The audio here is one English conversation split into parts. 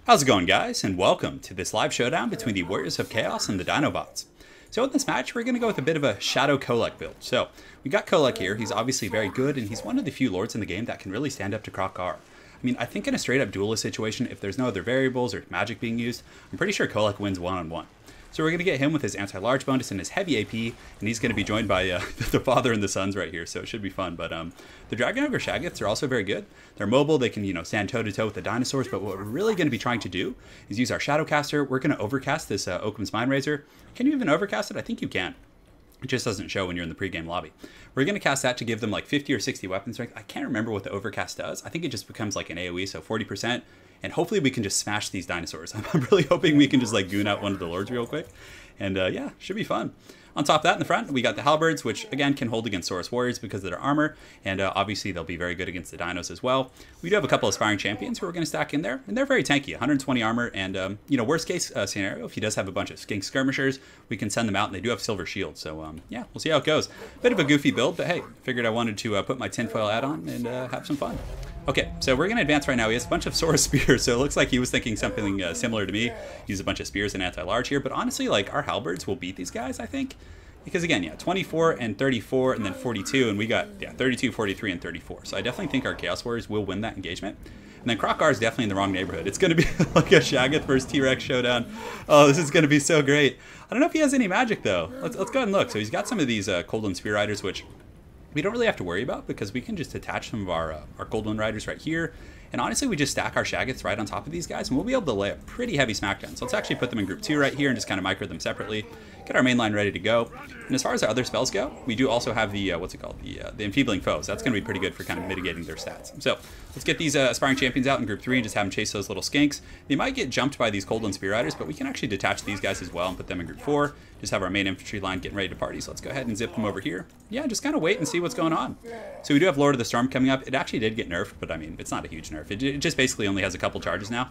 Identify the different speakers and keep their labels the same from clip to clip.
Speaker 1: How's it going, guys? And welcome to this live showdown between the Warriors of Chaos and the Dinobots. So in this match, we're going to go with a bit of a Shadow Kolek build. So we got Kolek here. He's obviously very good, and he's one of the few lords in the game that can really stand up to Krokar. I mean, I think in a straight-up duelist situation, if there's no other variables or magic being used, I'm pretty sure Kolek wins one-on-one. So we're going to get him with his anti-large bonus and his heavy AP, and he's going to be joined by the father and the sons right here, so it should be fun. But the Dragon Ogre Shaggoths are also very good. They're mobile, they can, stand toe-to-toe with the dinosaurs, but what we're really going to be trying to do is use our Shadowcaster. We're going to overcast this Occam's Mindrazor. Can you even overcast it? I think you can. It just doesn't show when you're in the pregame lobby. We're going to cast that to give them like 50 or 60 weapon strength. I can't remember what the overcast does. I think it just becomes like an AoE, so 40%. And hopefully we can just smash these dinosaurs. I'm really hoping we can just like goon out one of the lords real quick. And yeah, should be fun. On top of that, in the front, we got the halberds, which again can hold against Saurus warriors because of their armor, and obviously they'll be very good against the dinos as well. We do have a couple of aspiring champions who we're going to stack in there, and they're very tanky, 120 armor, and worst case scenario, if he does have a bunch of skink skirmishers, we can send them out, and they do have silver shields. So yeah, we'll see how it goes. Bit of a goofy build, but hey, figured I wanted to put my tinfoil hat on and have some fun. Okay, so we're going to advance right now. He has a bunch of Saurus spears, so it looks like he was thinking something similar to me. Use a bunch of spears and anti-large here, but honestly, like, our halberds will beat these guys, I think. Because again, yeah, 24 and 34 and then 42, and we got, 32, 43, and 34. So I definitely think our Chaos Warriors will win that engagement. And then Krokar is definitely in the wrong neighborhood. It's going to be like a Shaggoth versus T-Rex showdown. Oh, this is going to be so great. I don't know if he has any magic, though. Let's go ahead and look. So he's got some of these Coldland Spear Riders, which we don't really have to worry about because we can just attach some of our Coldland Riders right here. And honestly, we just stack our Shaggoths right on top of these guys, and we'll be able to lay a pretty heavy smackdown. So let's actually put them in group 2 right here and just kind of micro them separately. Get our main line ready to go. And as far as our other spells go, we do also have the, the Enfeebling Foes. That's going to be pretty good for kind of mitigating their stats. So let's get these aspiring champions out in group 3 and just have them chase those little skinks. They might get jumped by these Coldland Spear Riders, but we can actually detach these guys as well and put them in group 4. Just have our main infantry line getting ready to party. So let's go ahead and zip them over here. Yeah, just kind of wait and see what's going on. So we do have Lord of the Storm coming up. It actually did get nerfed, but I mean, it's not a huge nerf. It just basically only has a couple charges now.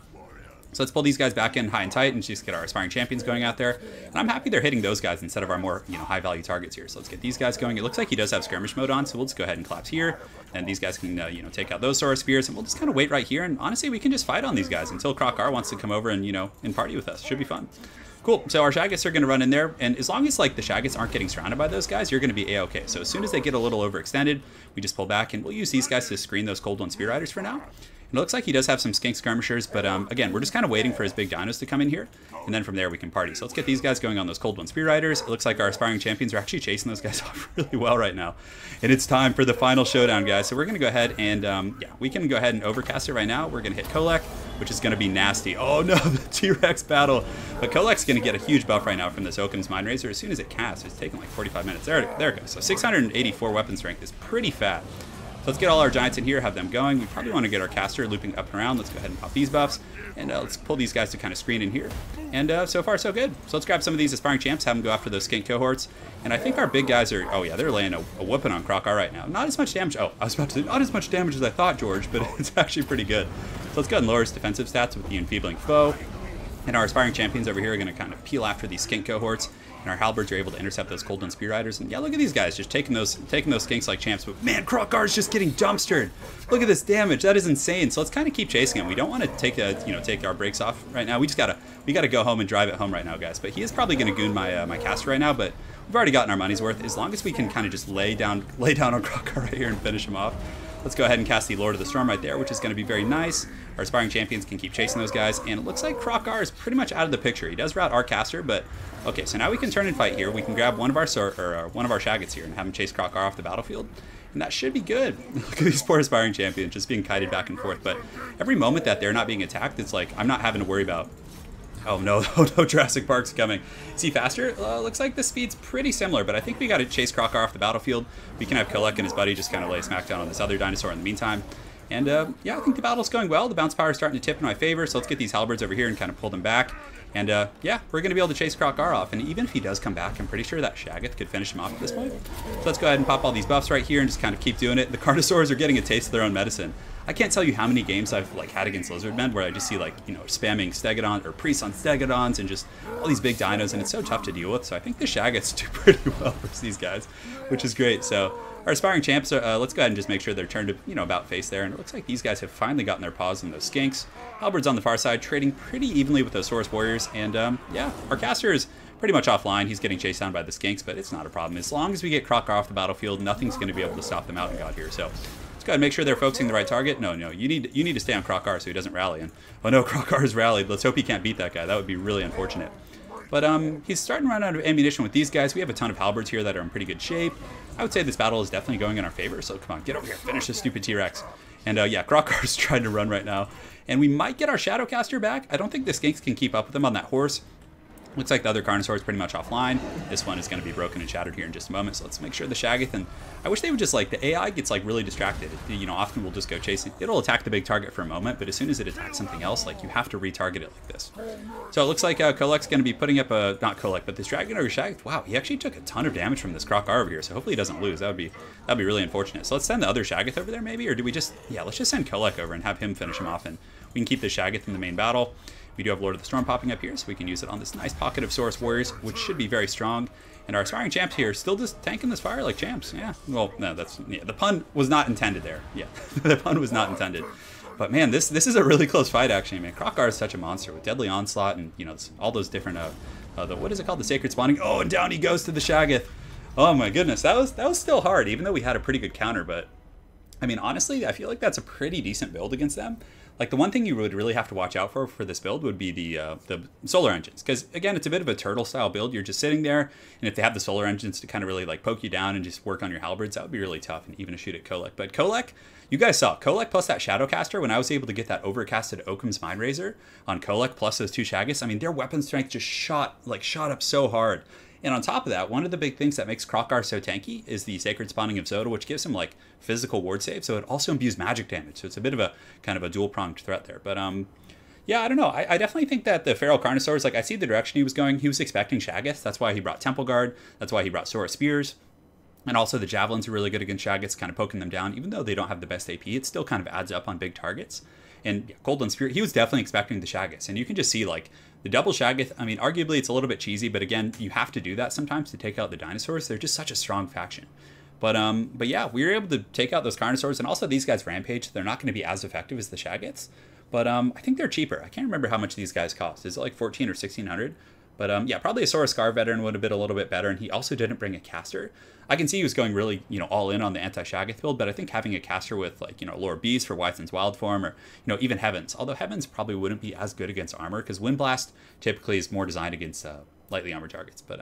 Speaker 1: So let's pull these guys back in high and tight and just get our aspiring champions going out there. And I'm happy they're hitting those guys instead of our more, high value targets here. So let's get these guys going. It looks like he does have skirmish mode on, so we'll just go ahead and collapse here. And these guys can, take out those Saurus spears, and we'll just kind of wait right here. And honestly, we can just fight on these guys until Krokar wants to come over and, and party with us. Should be fun. Cool, so our Shaggoths are going to run in there, and as long as like the Shaggoths aren't getting surrounded by those guys, you're going to be a-okay. So as soon as they get a little overextended, we just pull back, and we'll use these guys to screen those Coldland Spear Riders for now. And it looks like he does have some skink skirmishers, but again, we're just kind of waiting for his big dinos to come in here, and then from there we can party. So let's get these guys going on those Coldland Spear Riders. It looks like our aspiring champions are actually chasing those guys off really well right now. And it's time for the final showdown, guys. So we're going to go ahead and, we can go ahead and overcast it right now. We're going to hit Kolek, which is going to be nasty. Oh no, the T-Rex battle. But Kolek's going to get a huge buff right now from this Occam's Mindrazor. As soon as it casts, it's taking like 45 minutes. There it goes. So 684 weapon strength is pretty fat. So let's get all our giants in here, have them going. We probably want to get our caster looping up and around. Let's go ahead and pop these buffs. And let's pull these guys to kind of screen in here. And so far, so good. So let's grab some of these aspiring champs, have them go after those skink cohorts. And I think our big guys are, oh yeah, they're laying a whooping on Krokar right now. Not as much damage. Oh, I was about to say, not as much damage as I thought, George, but it's actually pretty good. So let's go ahead and lower his defensive stats with the Enfeebling Foe. And our aspiring champions over here are going to kind of peel after these skink cohorts. And our halberds are able to intercept those Coldland Spear Riders. And yeah, look at these guys just taking those skinks like champs. But man, Krokar's just getting dumpstered. Look at this damage. That is insane. So let's kind of keep chasing him. We don't want to take take our breaks off right now. We gotta go home and drive it home right now, guys. But he is probably going to goon my caster right now. But we've already gotten our money's worth. As long as we can kind of just lay down on Krokar right here and finish him off. Let's go ahead and cast the Lord of the Storm right there, which is going to be very nice. Our aspiring champions can keep chasing those guys, and it looks like Krokar is pretty much out of the picture. He does route our caster, but okay. So now we can turn and fight here. We can grab one of our Shaggoths here and have him chase Krokar off the battlefield, and that should be good. Look at these poor aspiring champions just being kited back and forth. But every moment that they're not being attacked, it's like I'm not having to worry about. Oh no, no, Jurassic Park's coming. Is he faster? Looks like the speed's pretty similar, but I think we got to chase Krokar off the battlefield. We can have Kolek and his buddy just kind of lay a smackdown on this other dinosaur in the meantime. And yeah, I think the battle's going well. The bounce power is starting to tip in my favor, so let's get these halberds over here and kind of pull them back. And yeah, we're going to be able to chase Krokar off. And even if he does come back, I'm pretty sure that Shaggoth could finish him off at this point. So let's go ahead and pop all these buffs right here and just kind of keep doing it. The Carnosaurs are getting a taste of their own medicine. I can't tell you how many games I've like had against Lizardmen where I just see like, you know, spamming Stegodon or priests on Stegodons and just all these big dinos, and it's so tough to deal with. So I think the Shaggoths do pretty well versus these guys, which is great. So our aspiring champs, let's go ahead and just make sure they're turned to, you know, about face there. And it looks like these guys have finally gotten their paws on those skinks. Halberd's on the far side, trading pretty evenly with those Saurus warriors. And yeah, our caster is pretty much offline. He's getting chased down by the skinks, but it's not a problem. As long as we get Krokar off the battlefield, nothing's going to be able to stop the Mountain God here. So let's go ahead and make sure they're focusing the right target. No, you need to stay on Krokar so he doesn't rally. And oh no, Krokar's rallied. Let's hope he can't beat that guy. That would be really unfortunate. But he's starting to run out of ammunition with these guys. We have a ton of halberds here that are in pretty good shape. I would say this battle is definitely going in our favor. So come on, get over here, finish this stupid T-Rex. And yeah, Krokar's trying to run right now. And we might get our Shadowcaster back. I don't think the skinks can keep up with him on that horse. Looks like the other Carnosaur is pretty much offline. This one is going to be broken and shattered here in just a moment. So let's make sure the Shaggoth, and I wish they would just like, the AI gets like really distracted. You know, often we'll just go chasing. It'll attack the big target for a moment, but as soon as it attacks something else, like you have to retarget it like this. So it looks like Kolek's going to be putting up a, not Kolek, but this Dragon over Shaggoth. Wow, he actually took a ton of damage from this Krokar over here. So hopefully he doesn't lose. That'd be really unfortunate. So let's send the other Shaggoth over there maybe, or do we just, yeah, let's just send Kolek over and have him finish him off, and we can keep the Shaggoth in the main battle. We do have Lord of the Storm popping up here, so we can use it on this nice pocket of Saurus warriors, which should be very strong. And our aspiring champs here still just tanking this fire like champs. Yeah, well, no, that's, yeah, the pun was not intended there. Yeah, the pun was not intended. But man, this is a really close fight actually, man. Krokar is such a monster with Deadly Onslaught and, you know, all those different, what is it called? The Sacred Spawning. Oh, and down he goes to the Shaggoth. Oh my goodness, that was still hard, even though we had a pretty good counter. But I mean, honestly, I feel like that's a pretty decent build against them. Like, the one thing you would really have to watch out for this build would be the solar engines. Because, again, it's a bit of a turtle-style build. You're just sitting there, and if they have the solar engines to kind of really, like, poke you down and just work on your halberds, that would be really tough, and even to shoot at Kolek. But Kolek, you guys saw, Kolek plus that Shadowcaster, when I was able to get that overcasted Occam's Mindrazor on Kolek plus those two Shaggoths, I mean, their weapon strength just shot up so hard. And on top of that, one of the big things that makes Krokar so tanky is the Sacred Spawning of Zoda, which gives him like physical ward save, so it also imbues magic damage. So it's a bit of a kind of a dual-pronged threat there. But yeah, I don't know. I definitely think that the Feral Carnosaurs, like I see the direction he was going. He was expecting Shaggoths. That's why he brought Temple Guard. That's why he brought Saurus Spears. And also the Javelins are really good against Shaggoths, kind of poking them down. Even though they don't have the best AP, it still kind of adds up on big targets. And yeah, Golden Spear, he was definitely expecting the Shaggoths. And you can just see like the double Shaggoth, I mean, arguably it's a little bit cheesy, but again, you have to do that sometimes to take out the dinosaurs. They're just such a strong faction. But yeah, we were able to take out those Carnosaurs, and also these guys Rampage. They're not going to be as effective as the Shaggoths, but I think they're cheaper. I can't remember how much these guys cost. Is it like 14 or 1600? But yeah, probably a Saurus Scar veteran would have been a little bit better, and he also didn't bring a caster. I can see he was going really, you know, all in on the anti-Shaggoth build, but I think having a caster with, like, you know, Lord Beast for Wython's Wild Form, or, you know, even Heavens. Although Heavens probably wouldn't be as good against armor, because Wind Blast typically is more designed against lightly armored targets. But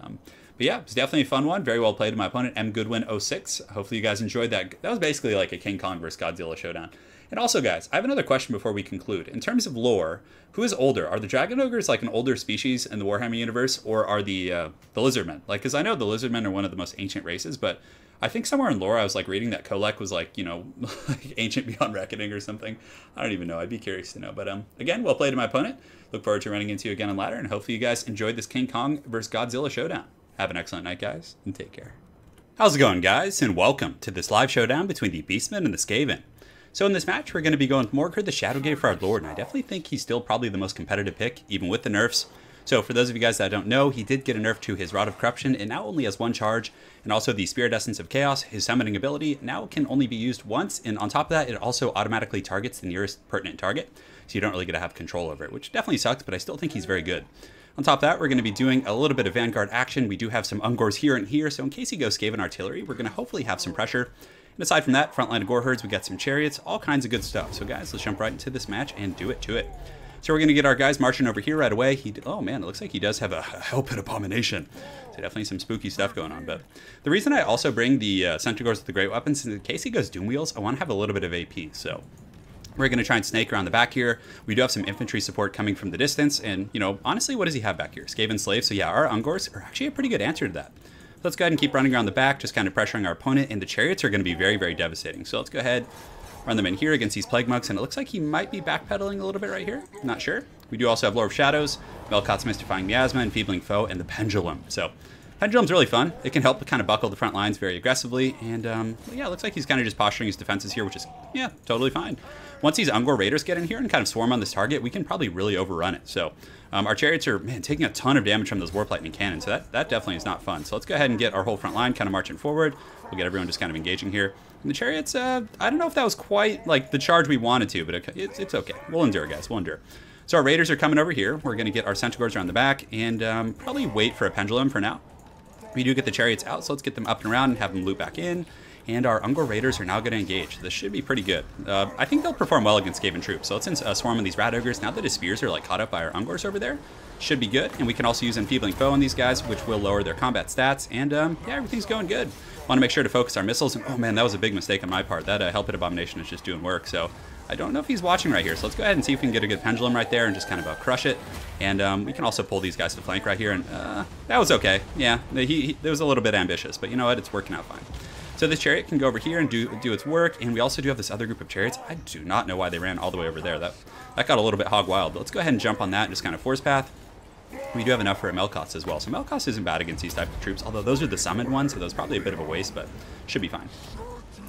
Speaker 1: yeah, it's definitely a fun one. Very well played to my opponent, M. Goodwin 06. Hopefully you guys enjoyed that. That was basically like a King Kong versus Godzilla showdown. And also, guys, I have another question before we conclude. In terms of lore, who is older? Are the Dragon Ogres like an older species in the Warhammer universe, or are the Lizardmen? Like, because I know the Lizardmen are one of the most ancient races, but I think somewhere in lore I was like reading that Kolek was like, you know, like ancient beyond reckoning or something. I don't even know. I'd be curious to know. But again, well played to my opponent. Look forward to running into you again on ladder, and hopefully you guys enjoyed this King Kong versus Godzilla showdown. Have an excellent night, guys, and take care. How's it going, guys? And welcome to this live showdown between the Beastmen and the Skaven. So in this match, we're going to be going with Morgr the Shadowgate for our Lord, and I definitely think he's still probably the most competitive pick, even with the nerfs. So for those of you guys that don't know, he did get a nerf to his Rod of Corruption. It now only has one charge, and also the Spirit Essence of Chaos, his summoning ability, now can only be used once, and on top of that, it also automatically targets the nearest pertinent target, so you don't really get to have control over it, which definitely sucks, but I still think he's very good. On top of that, we're going to be doing a little bit of Vanguard action. We do have some Ungors here and here, so in case he goes Skaven Artillery, we're going to hopefully have some pressure. And aside from that, frontline of Gore Herds, we got some Chariots, all kinds of good stuff. So guys, let's jump right into this match and do it to it. So we're going to get our guys marching over here right away. Oh man, it looks like he does have a Hellpit Abomination. So definitely some spooky stuff going on. But the reason I also bring the Centaurs with the Great Weapons is in case he goes Doom Wheels, I want to have a little bit of AP. So we're going to try and snake around the back here. We do have some infantry support coming from the distance. And, you know, honestly, what does he have back here? Skaven Slaves. So yeah, our Ungors are actually a pretty good answer to that. Let's go ahead and keep running around the back, just kind of pressuring our opponent, and the Chariots are going to be very, very devastating. So let's go ahead, run them in here against these Plague Monks, and it looks like he might be backpedaling a little bit right here. Not sure. We do also have Lord of Shadows, Melkot's Mystifying Miasma, Enfeebling Foe, and the Pendulum. So Pendulum's really fun. It can help kind of buckle the front lines very aggressively. And yeah, it looks like he's kind of just posturing his defenses here, which is, yeah, totally fine. Once these Ungor Raiders get in here and kind of swarm on this target, we can probably really overrun it. So our chariots are, man, taking a ton of damage from those Warp Lightning cannons. So that definitely is not fun. So let's go ahead and get our whole front line kind of marching forward. We'll get everyone just kind of engaging here. And the chariots, I don't know if that was quite like the charge we wanted to, but it's okay. We'll endure, guys. We'll endure. So our Raiders are coming over here. We're going to get our Centaurs around the back and probably wait for a Pendulum for now. We do get the chariots out, so let's get them up and around and have them loop back in. And our Ungor Raiders are now going to engage. This should be pretty good. I think they'll perform well against Skaven troops. So let's swarm on these Rat Ogres. Now that his spears are like caught up by our Ungors over there, should be good. And we can also use Enfeebling Foe on these guys, which will lower their combat stats. And yeah, everything's going good. Want to make sure to focus our missiles. And oh man, that was a big mistake on my part. That Hell Pit Abomination is just doing work. So I don't know if he's watching right here. So let's go ahead and see if we can get a good Pendulum right there and just kind of crush it. And we can also pull these guys to flank right here. And that was okay. Yeah, it was a little bit ambitious, but you know what? It's working out fine. So this chariot can go over here and do its work. And we also do have this other group of chariots. I do not know why they ran all the way over there. That got a little bit hog wild. But let's go ahead and jump on that and just kind of force path. We do have enough for a Melkots as well. So Melkots isn't bad against these type of troops, although those are the summoned ones, so those probably a bit of a waste, but should be fine.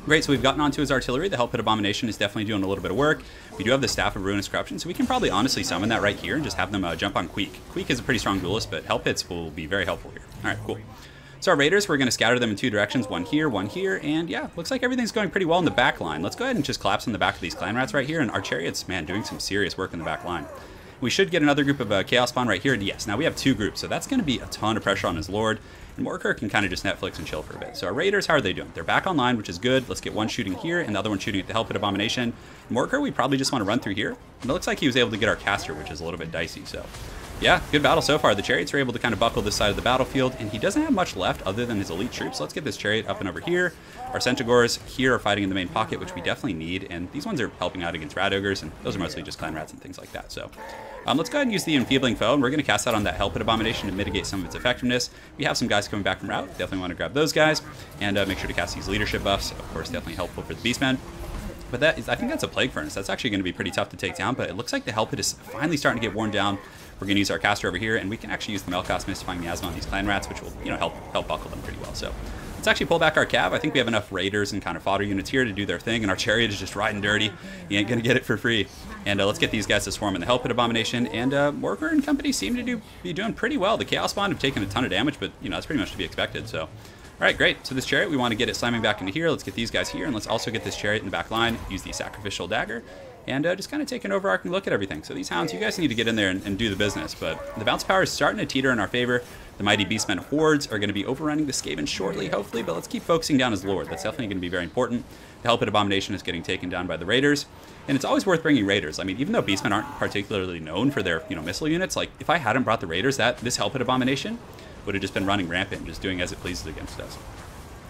Speaker 1: Great, so we've gotten onto his artillery. The Hell Pit Abomination is definitely doing a little bit of work. We do have the Staff of Ruinous Corruption, so we can probably honestly summon that right here and just have them jump on Queek. Queek is a pretty strong duelist, but Hell Pits will be very helpful here. All right, cool. So our Raiders, we're going to scatter them in two directions, one here, and yeah, looks like everything's going pretty well in the back line. Let's go ahead and just collapse on the back of these Clan Rats right here, and our Chariots, man, doing some serious work in the back line. We should get another group of Chaos Spawn right here, and yes, now we have two groups, so that's going to be a ton of pressure on his Lord, and Morker can kind of just Netflix and chill for a bit. So our Raiders, how are they doing? They're back online, which is good. Let's get one shooting here, and the other one shooting at the Hell Pit Abomination. Morker, we probably just want to run through here, and it looks like he was able to get our caster, which is a little bit dicey, so yeah, good battle so far. The Chariots are able to kind of buckle this side of the battlefield, and he doesn't have much left other than his elite troops. So let's get this Chariot up and over here. Our Centaurs here are fighting in the main pocket, which we definitely need, and these ones are helping out against Rat Ogres, and those are mostly just Clan Rats and things like that. So let's go ahead and use the Enfeebling Foe, and we're going to cast that on that Hell Pit Abomination to mitigate some of its effectiveness. We have some guys coming back from route. Definitely want to grab those guys, and make sure to cast these leadership buffs. Of course, definitely helpful for the Beastmen. But I think that's a Plague Furnace. That's actually going to be pretty tough to take down, but it looks like the Hell Pit is finally starting to get worn down. We're going to use our caster over here, and we can actually use the Melkot's Mystifying Miasma on these Clan Rats, which will, you know, help buckle them pretty well. So let's actually pull back our cav. I think we have enough Raiders and kind of fodder units here to do their thing, and our Chariot is just riding dirty. He ain't going to get it for free. And let's get these guys to swarm in the Hell Pit Abomination. And Morker and company seem to be doing pretty well. The Chaos Spawn have taken a ton of damage, but, you know, that's pretty much to be expected. So, all right, great. So this Chariot, we want to get it slamming back into here. Let's get these guys here, and let's also get this Chariot in the back line. Use the Sacrificial Dagger. And just kind of take an overarching look at everything. So these Hounds, you guys need to get in there and do the business. But the bounce power is starting to teeter in our favor. The mighty Beastmen hordes are going to be overrunning the Skaven shortly, hopefully. But let's keep focusing down his Lord. That's definitely going to be very important. The Hell Pit Abomination is getting taken down by the Raiders. And it's always worth bringing Raiders. I mean, even though Beastmen aren't particularly known for their, you know, missile units, like if I hadn't brought the Raiders, this Hell Pit Abomination would have just been running rampant and just doing as it pleases against us.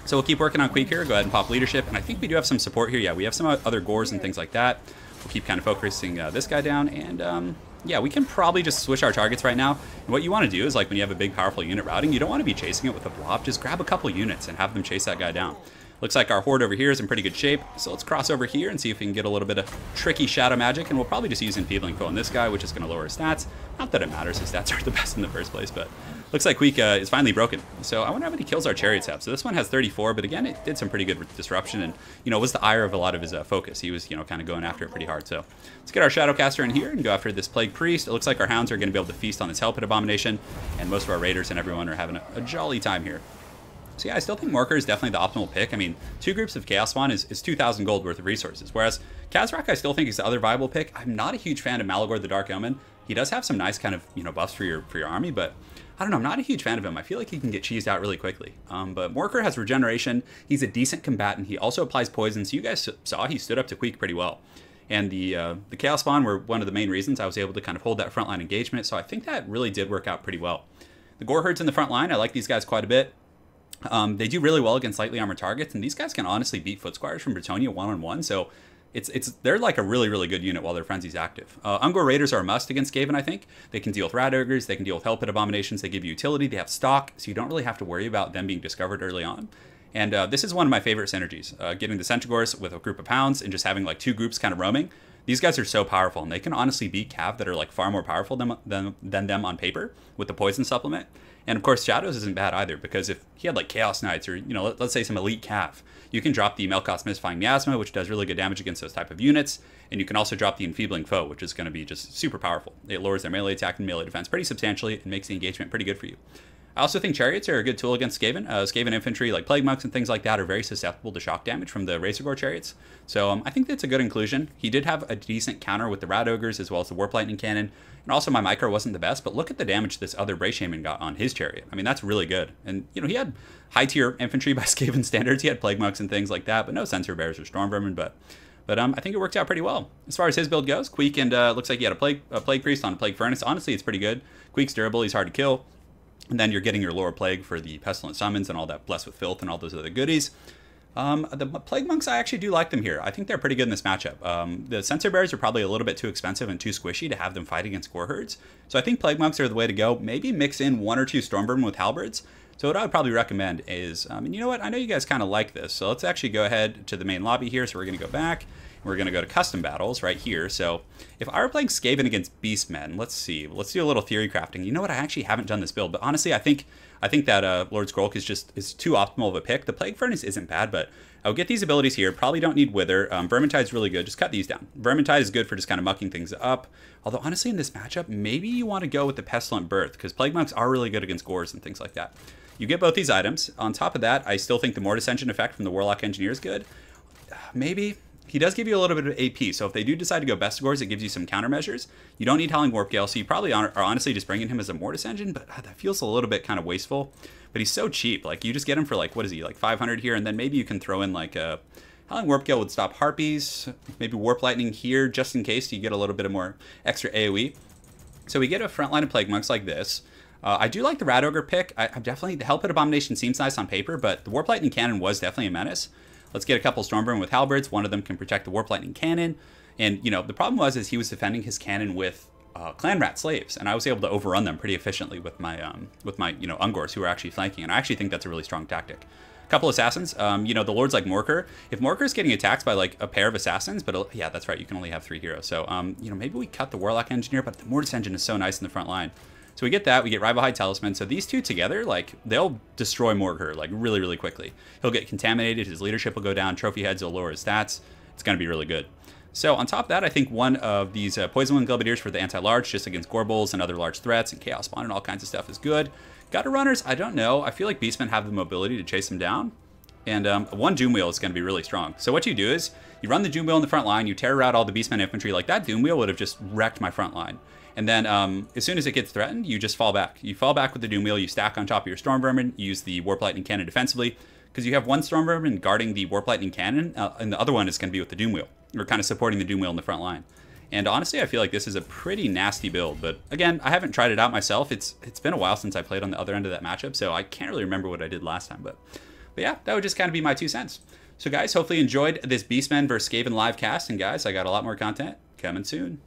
Speaker 1: So we'll keep working on Queek here. Go ahead and pop leadership. And I think we do have some support here. Yeah, we have some other Gores and things like that. We'll keep kind of focusing this guy down, and yeah, we can probably just switch our targets right now. And what you want to do is, like, when you have a big, powerful unit routing, you don't want to be chasing it with a blob. Just grab a couple units and have them chase that guy down. Looks like our horde over here is in pretty good shape, so let's cross over here and see if we can get a little bit of tricky shadow magic, and we'll probably just use Enfeebling Foe on this guy, which is going to lower his stats. Not that it matters, his stats are the best in the first place, but looks like Queek is finally broken. So I wonder how many kills our Chariots have. So this one has 34, but again, it did some pretty good disruption, and, you know, was the ire of a lot of his focus. He was, you know, kind of going after it pretty hard. So let's get our Shadowcaster in here and go after this Plague Priest. It looks like our Hounds are going to be able to feast on this Hell Pit Abomination, and most of our Raiders and everyone are having a jolly time here. So yeah, I still think Morker is definitely the optimal pick. I mean, two groups of Chaos Spawn is 2,000 gold worth of resources, whereas Kazrak I still think is the other viable pick. I'm not a huge fan of Malagor the Dark Omen. He does have some nice kind of, you know, buffs for your army, but I don't know, I'm not a huge fan of him. I feel like he can get cheesed out really quickly. But Morker has regeneration. He's a decent combatant. He also applies poison, so you guys saw he stood up to Queek pretty well. And the Chaos Spawn were one of the main reasons I was able to kind of hold that frontline engagement, so I think that really did work out pretty well. The Gore Herds in the front line, I like these guys quite a bit. They do really well against lightly armored targets, and these guys can honestly beat Foot Squires from Bretonnia one-on-one, so they're like a really, really good unit while their Frenzy's active. Ungor Raiders are a must against Skaven, I think. They can deal with Rat Ogres, they can deal with Hell Pit Abominations, they give you utility, they have stock, so you don't really have to worry about them being discovered early on. And this is one of my favorite synergies, getting the Centaurs with a group of Hounds and just having like two groups kind of roaming. These guys are so powerful, and they can honestly beat Cav that are like far more powerful than them on paper with the poison supplement. And of course, Shadows isn't bad either, because if he had like Chaos Knights or, you know, let's say some elite Cav, you can drop the Melkoth's Mystifying Miasma, which does really good damage against those type of units, and you can also drop the Enfeebling Foe, which is going to be just super powerful. It lowers their melee attack and melee defense pretty substantially and makes the engagement pretty good for you. I also think Chariots are a good tool against Skaven. Skaven infantry, like Plague Monks and things like that, are very susceptible to shock damage from the Razorgore Chariots. So I think that's a good inclusion. He did have a decent counter with the Rat Ogres as well as the Warp Lightning Cannon. And also my Micro wasn't the best, but look at the damage this other Bray Shaman got on his Chariot. I mean, that's really good. And, you know, he had high-tier infantry by Skaven standards. He had Plague Monks and things like that, but no Sensor Bears or Storm Vermin. But I think it worked out pretty well. As far as his build goes, Queek and looks like he had a Plague Priest on a Plague Furnace. Honestly, it's pretty good. Queek's durable. He's hard to kill. And then you're getting your Lore Plague for the Pestilent Summons and all that Blessed with Filth and all those other goodies. The Plague Monks, I actually do like them here. I think they're pretty good in this matchup. The Sensor Bears are probably a little bit too expensive and too squishy to have them fight against Gore Herds. So I think Plague Monks are the way to go. Maybe mix in 1 or 2 Stormvermin with Halberds. So what I would probably recommend is, and you know what, I know you guys kind of like this. So let's actually go ahead to the main lobby here. So we're going to go back. We're going to go to custom battles right here. So if I were playing Skaven against Beastmen, let's see. Let's do a little theory crafting. You know what? I actually haven't done this build, but honestly, I think that Lord Skrulk is too optimal of a pick. The Plague Furnace isn't bad, but I'll get these abilities here. Probably don't need Wither. Vermintide's really good. Just cut these down. Vermintide is good for just kind of mucking things up. Although honestly, in this matchup, maybe you want to go with the Pestilent Birth, because Plague Monks are really good against Gores and things like that. You get both these items. On top of that, I still think the Mortis Engine effect from the Warlock Engineer is good. Maybe. He does give you a little bit of AP, so if they do decide to go Bestigors, it gives you some countermeasures. You don't need Howling Warp Gale, so you probably are honestly just bringing him as a Mortis Engine, but that feels a little bit kind of wasteful. But he's so cheap. Like, you just get him for, like, what is he, like 500 here, and then maybe you can throw in, like, a Howling Warp Gale would stop Harpies, maybe Warp Lightning here, just in case you get a little bit of more extra AoE. So we get a front line of Plague Monks like this. I do like the Rat Ogre pick. I definitely, the Hellpit Abomination seems nice on paper, but the Warp Lightning Cannon was definitely a menace. Let's get a couple Stormburn with Halberds. One of them can protect the Warp Lightning Cannon. And, you know, the problem was he was defending his cannon with Clan Rat Slaves, and I was able to overrun them pretty efficiently with my you know, Ungors who were actually flanking, and I actually think that's a really strong tactic. A couple Assassins, you know, the Lords like Morker. If Morker's getting attacked by, like, a pair of Assassins, but, yeah, that's right, you can only have 3 heroes. So, you know, maybe we cut the Warlock Engineer, but the Mortis Engine is so nice in the front line. So we get that, we get Rivalhide Talisman. So these two together, like, they'll destroy Morker, like, really, really quickly. He'll get contaminated, his leadership will go down, trophy heads will lower his stats. It's going to be really good. So on top of that, I think one of these Poison Wind Gladiators for the anti-large, just against Gorbals and other large threats and Chaos Spawn and all kinds of stuff is good. Gutter Runners, I don't know. I feel like Beastmen have the mobility to chase them down. And one Doom Wheel is going to be really strong. So what you do is, you run the Doom Wheel in the front line, you tear out all the Beastmen infantry. Like, that Doom Wheel would have just wrecked my front line. And then as soon as it gets threatened, you just fall back. You fall back with the Doom Wheel, you stack on top of your Storm Vermin, you use the Warp Lightning Cannon defensively, because you have one Storm Vermin guarding the Warp Lightning Cannon, and the other one is going to be with the Doom Wheel. You're kind of supporting the Doom Wheel in the front line. And honestly, I feel like this is a pretty nasty build. But again, I haven't tried it out myself. It's been a while since I played on the other end of that matchup, so I can't really remember what I did last time. But yeah, that would just kind of be my 2 cents. So guys, hopefully you enjoyed this Beastmen vs. Skaven live cast. And guys, I got a lot more content coming soon.